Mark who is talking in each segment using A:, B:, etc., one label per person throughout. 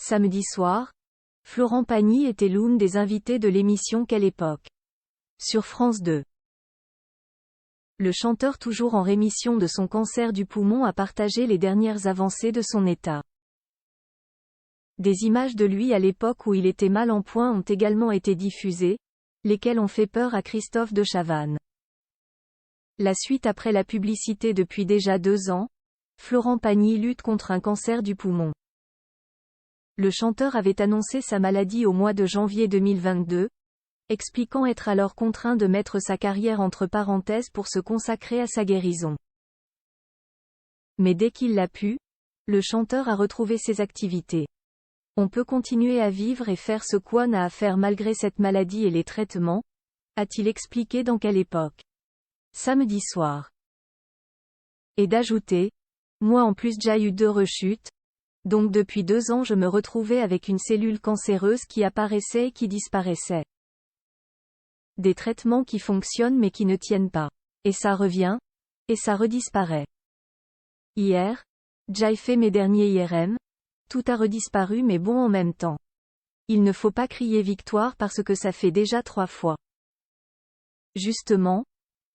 A: Samedi soir, Florent Pagny était l'une des invités de l'émission Quelle époque? Sur France 2. Le chanteur, toujours en rémission de son cancer du poumon, a partagé les dernières avancées de son état. Des images de lui à l'époque où il était mal en point ont également été diffusées, lesquelles ont fait peur à Christophe de Chavannes. La suite après la publicité. Depuis déjà 2 ans, Florent Pagny lutte contre un cancer du poumon. Le chanteur avait annoncé sa maladie au mois de janvier 2022, expliquant être alors contraint de mettre sa carrière entre parenthèses pour se consacrer à sa guérison. Mais dès qu'il l'a pu, le chanteur a retrouvé ses activités. On peut continuer à vivre et faire ce qu'on a à faire malgré cette maladie et les traitements, a-t-il expliqué dans Quelle époque? Samedi soir. Et d'ajouter, moi en plus j'ai eu 2 rechutes, donc depuis 2 ans je me retrouvais avec une cellule cancéreuse qui apparaissait et qui disparaissait. Des traitements qui fonctionnent mais qui ne tiennent pas. Et ça revient, et ça redisparaît. Hier, j'ai fait mes derniers IRM, tout a redisparu mais bon en même temps. Il ne faut pas crier victoire parce que ça fait déjà 3 fois. Justement,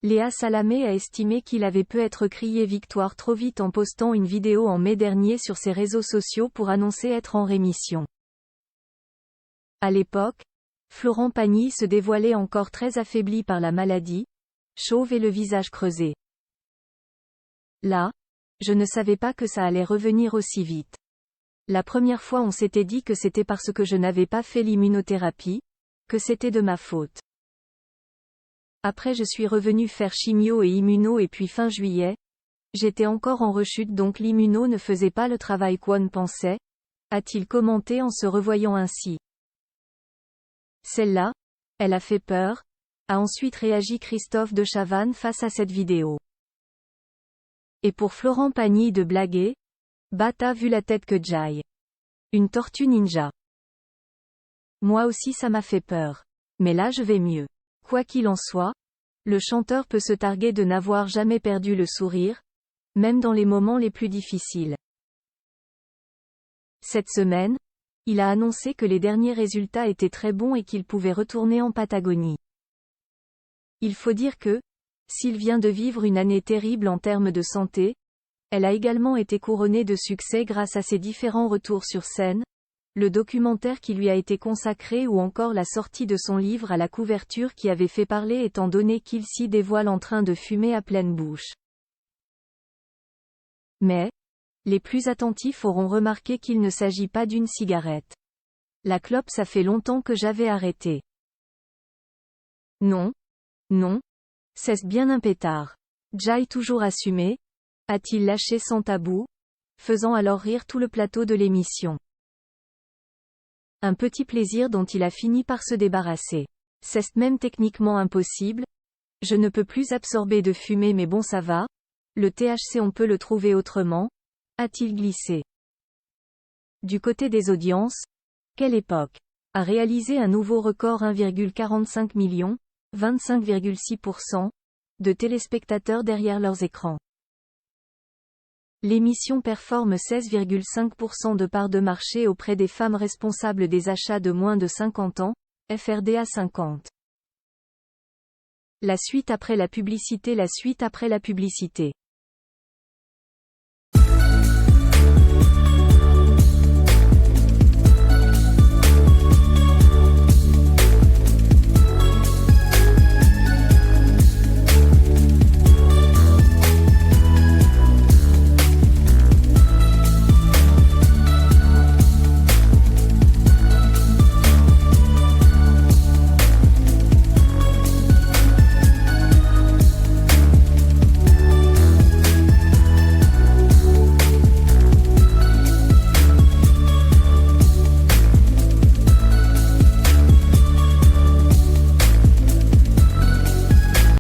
A: Léa Salamé a estimé qu'il avait peut-être crié victoire trop vite en postant une vidéo en mai dernier sur ses réseaux sociaux pour annoncer être en rémission. À l'époque, Florent Pagny se dévoilait encore très affaibli par la maladie, chauve et le visage creusé. Là, je ne savais pas que ça allait revenir aussi vite. La première fois on s'était dit que c'était parce que je n'avais pas fait l'immunothérapie, que c'était de ma faute. Après je suis revenu faire chimio et immuno et puis fin juillet, j'étais encore en rechute donc l'immuno ne faisait pas le travail qu'on pensait, a-t-il commenté en se revoyant ainsi. Celle-là, elle a fait peur, a ensuite réagi Christophe de Chavannes face à cette vidéo. Et pour Florent Pagny de blaguer, bah t'as vu la tête que j'aille. Une tortue ninja. Moi aussi ça m'a fait peur. Mais là je vais mieux. Quoi qu'il en soit, le chanteur peut se targuer de n'avoir jamais perdu le sourire, même dans les moments les plus difficiles. Cette semaine, il a annoncé que les derniers résultats étaient très bons et qu'il pouvait retourner en Patagonie. Il faut dire que, s'il vient de vivre une année terrible en termes de santé, elle a également été couronnée de succès grâce à ses différents retours sur scène, le documentaire qui lui a été consacré ou encore la sortie de son livre à la couverture qui avait fait parler étant donné qu'il s'y dévoile en train de fumer à pleine bouche. Mais, les plus attentifs auront remarqué qu'il ne s'agit pas d'une cigarette. La clope ça fait longtemps que j'avais arrêté. Non. Non. C'est bien un pétard. J'aille toujours assumé, a-t-il lâché sans tabou, faisant alors rire tout le plateau de l'émission. Un petit plaisir dont il a fini par se débarrasser. C'est même techniquement impossible. Je ne peux plus absorber de fumée mais bon ça va. Le THC on peut le trouver autrement, a-t-il glissé. Du côté des audiences, Quelle époque a réalisé un nouveau record 1,45 million, 25,6%, de téléspectateurs derrière leurs écrans. L'émission performe 16,5% de part de marché auprès des femmes responsables des achats de moins de 50 ans, FRDA 50. La suite après la publicité.